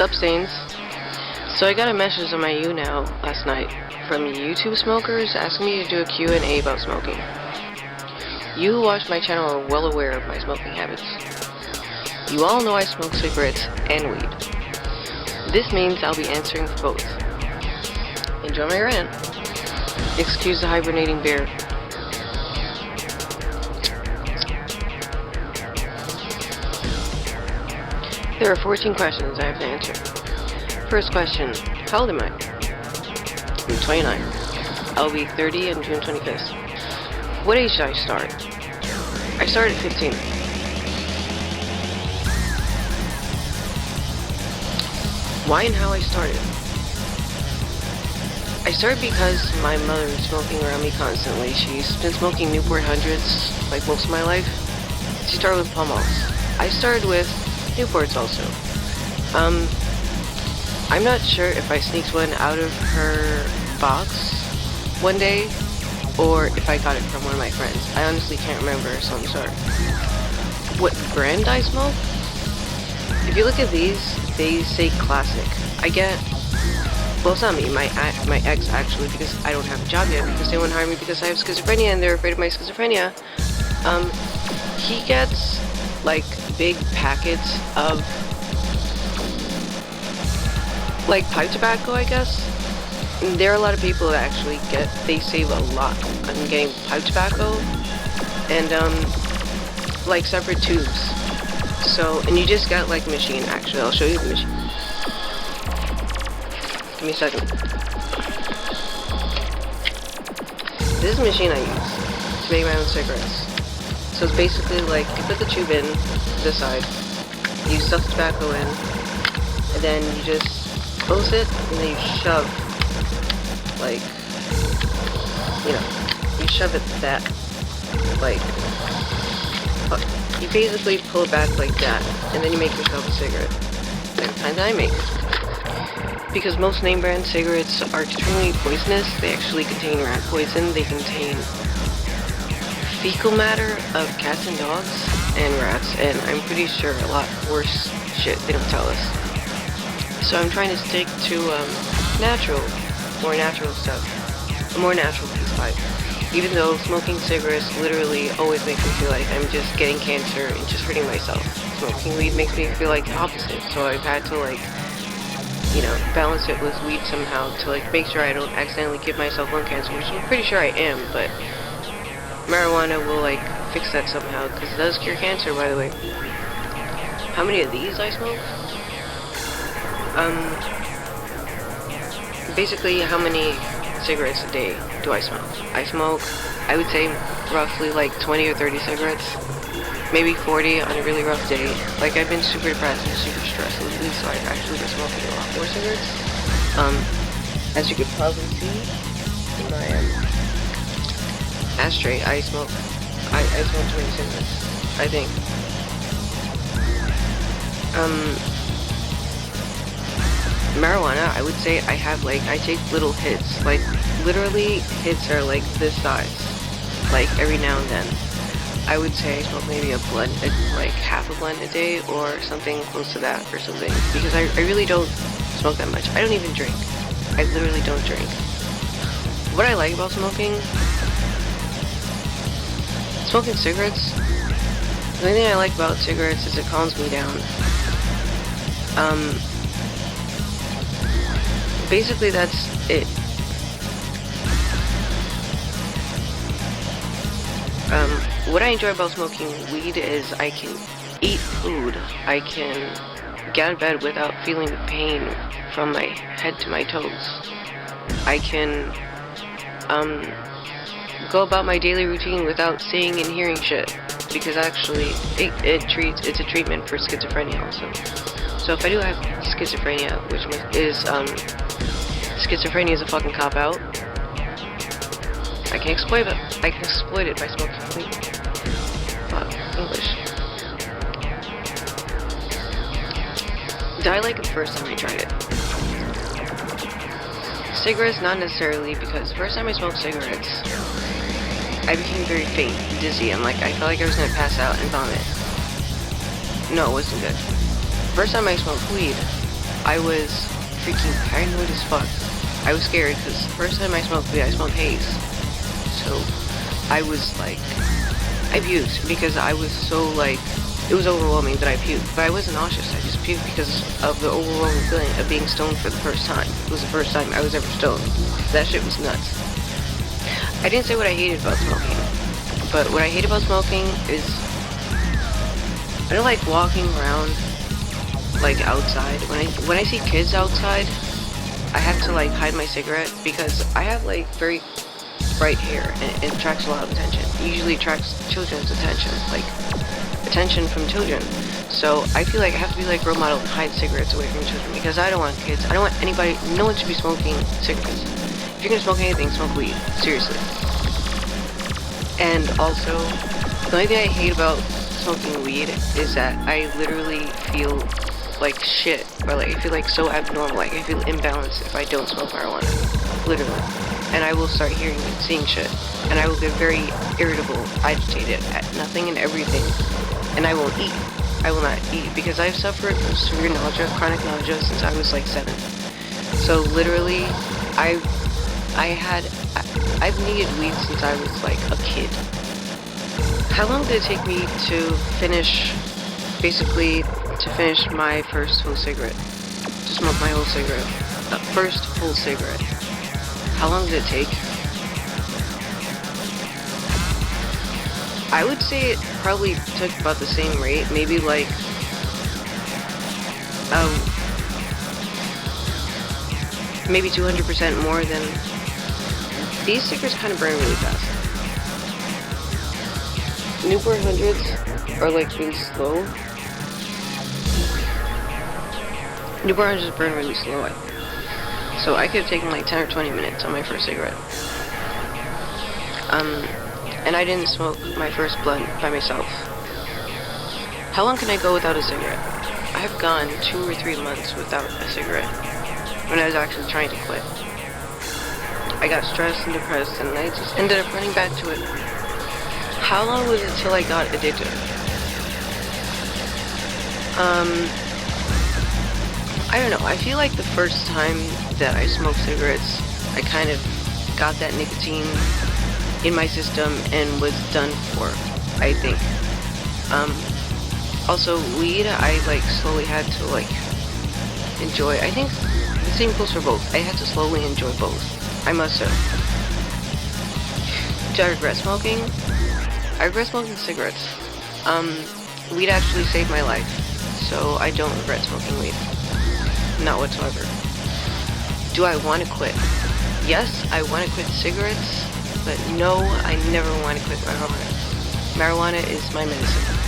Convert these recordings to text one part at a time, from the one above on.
Sup, Stains? So I got a message on my now last night from YouTube smokers asking me to do a Q&A about smoking. You who watch my channel are well aware of my smoking habits. You all know I smoke cigarettes and weed. This means I'll be answering for both. Enjoy my rant. Excuse the hibernating bear. There are 14 questions I have to answer. First question, how old am I? I'm 29. I'll be 30 on June 25th. What age did I start? I started at 15. Why and how I started? I started because my mother was smoking around me constantly. She's been smoking Newport Hundreds like most of my life. She started with Pall Malls. I started with Newports also. I'm not sure if I sneaked one out of her box one day or if I got it from one of my friends. I honestly can't remember, so I'm sorry. What brand I smoke? If you look at these, they say classic. I get, well, it's not me, my ex actually, because I don't have a job yet, because they won't hire me because I have schizophrenia and they're afraid of my schizophrenia. He gets like big packets of like pipe tobacco, I guess. And there are a lot of people that actually they save a lot on getting pipe tobacco and like separate tubes. So, and you just got like a machine. Actually, I'll show you the machine. Give me a second. This is the machine I use to make my own cigarettes. So it's basically like you put the tube in this side, you stuff the tobacco in, and then you just close it, and then you shove, like, you know, you shove it that, like, you basically pull it back like that, and then you make yourself a cigarette. Like the kind that I make. Because most name brand cigarettes are extremely poisonous. They actually contain rat poison. They contain fecal matter of cats and dogs and rats, and I'm pretty sure a lot worse shit they don't tell us. So I'm trying to stick to more natural stuff, a more natural peace pipe. Even though smoking cigarettes literally always makes me feel like I'm just getting cancer and just hurting myself. Smoking weed makes me feel like the opposite. So I've had to like, you know, balance it with weed somehow to like make sure I don't accidentally give myself lung cancer, which I'm pretty sure I am, but marijuana will like fix that somehow, because it does cure cancer, by the way. How many of these I smoke? Basically, how many cigarettes a day do I smoke? I smoke, I would say, roughly like 20 or 30 cigarettes. Maybe 40 on a really rough day. Like, I've been super depressed and super stressed lately, so I've actually been smoking a lot more cigarettes. As you could probably see in my ashtray, I smoke 20 cigarettes, I think. Marijuana, I would say I take little hits, like, literally hits are like this size, like every now and then. I would say I smoke maybe a blunt, like half a blunt a day, or something close to that, or something, because I really don't smoke that much. I don't even drink. I literally don't drink. What I like about smoking cigarettes, the only thing I like about cigarettes is it calms me down. Basically that's it. What I enjoy about smoking weed is I can eat food. I can get out of bed without feeling the pain from my head to my toes. I can go about my daily routine without seeing and hearing shit, because actually it's a treatment for schizophrenia also. So if I do have schizophrenia, which is schizophrenia is a fucking cop out, I can exploit it by smoking weed. Fuck, English. Did I like it the first time I tried it? Cigarettes, not necessarily, because the first time I smoked cigarettes, I became very faint, dizzy. I felt like I was gonna pass out and vomit. No, it wasn't good. First time I smoked weed, I was freaking paranoid as fuck. I was scared because the first time I smoked weed, I smoked haze. So I was like, I puked because I was so like, it was overwhelming that I puked. But I wasn't nauseous, I just puked because of the overwhelming feeling of being stoned for the first time. It was the first time I was ever stoned. That shit was nuts. I didn't say what I hated about smoking, but what I hate about smoking is I don't like walking around like outside. When I see kids outside, I have to like hide my cigarette because I have like very bright hair and it attracts a lot of attention. It usually attracts children's attention, like attention from children. So I feel like I have to be like role model and hide cigarettes away from children because I don't want kids. I don't want anybody. No one should be smoking cigarettes. If you're gonna smoke anything, smoke weed. Seriously. And also, the only thing I hate about smoking weed is that I literally feel like shit, or like I feel like so abnormal, like I feel imbalanced if I don't smoke marijuana, literally. And I will start hearing and seeing shit, and I will get very irritable, agitated at nothing and everything, and I won't eat. I will not eat because I've suffered from severe nausea, chronic nausea since I was like 7. So literally, I've needed weed since I was like a kid. How long did it take me to finish my first full cigarette? To smoke my whole cigarette. First full cigarette. How long did it take? I would say it probably took about the same rate, maybe like maybe 200% more than these cigarettes kind of burn really fast. Newport 100s are like really slow. Newport 100s burn really slow, I think. So I could have taken like 10 or 20 minutes on my first cigarette. And I didn't smoke my first blunt by myself. How long can I go without a cigarette? I have gone 2 or 3 months without a cigarette when I was actually trying to quit. I got stressed and depressed and I just ended up running back to it. How long was it till I got addicted? I don't know. I feel like the first time that I smoked cigarettes, I kind of got that nicotine in my system and was done for, I think. Also, weed, I like slowly had to like enjoy. I think the same goes for both. I had to slowly enjoy both. I must have. Do I regret smoking? I regret smoking cigarettes. Weed actually saved my life, so I don't regret smoking weed. Not whatsoever. Do I want to quit? Yes, I want to quit cigarettes, but no, I never want to quit marijuana. Marijuana is my medicine.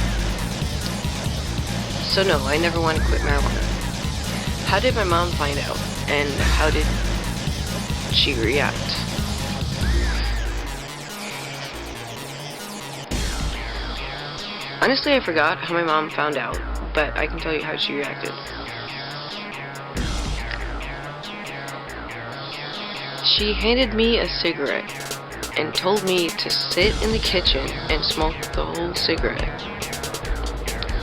So no, I never want to quit marijuana. How did my mom find out? And how did she react? Honestly, I forgot how my mom found out, but I can tell you how she reacted. She handed me a cigarette and told me to sit in the kitchen and smoke the whole cigarette.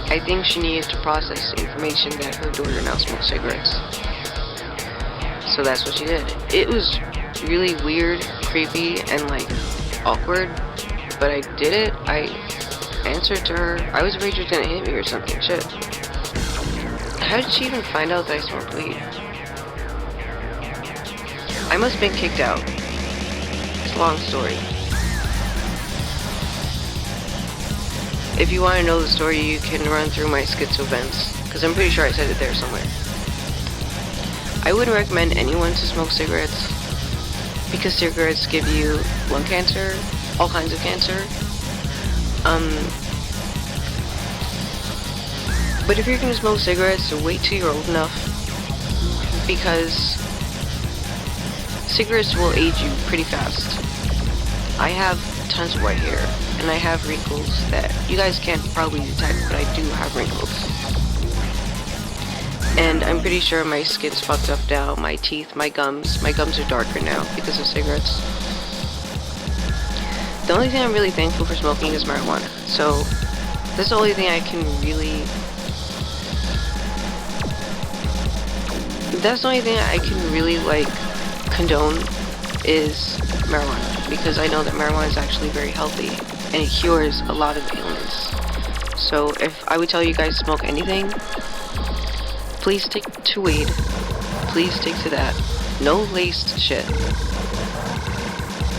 I think she needed to process the information that her daughter now smokes cigarettes. So that's what she did. It was really weird, creepy, and like awkward, but I did it. I answered to her. I was afraid she was gonna hit me or something. Shit. How did she even find out that I smoked weed? I must have been kicked out. It's a long story. If you want to know the story, you can run through my schizo events, because I'm pretty sure I said it there somewhere. I wouldn't recommend anyone to smoke cigarettes, because cigarettes give you lung cancer, all kinds of cancer. But if you're gonna smoke cigarettes, so wait till you're old enough, because cigarettes will age you pretty fast. I have tons of white hair, and I have wrinkles that you guys can't probably detect, but I do have wrinkles. And I'm pretty sure my skin's fucked up now, my teeth, my gums are darker now because of cigarettes. The only thing I'm really thankful for smoking is marijuana, so that's the only thing I can really that's the only thing I can really, like, condone is marijuana, because I know that marijuana is actually very healthy, and it cures a lot of ailments. So if I would tell you guys to smoke anything, please stick to weed. Please stick to that. No laced shit.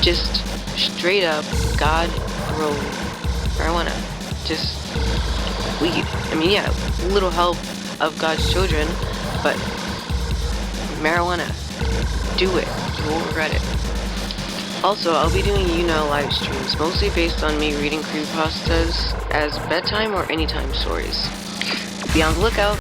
Just straight up God-grown marijuana. Just weed. I mean, yeah, little help of God's children, but marijuana. Do it. You won't regret it. Also, I'll be doing live streams, mostly based on me reading creepypastas as bedtime or anytime stories. Be on the lookout.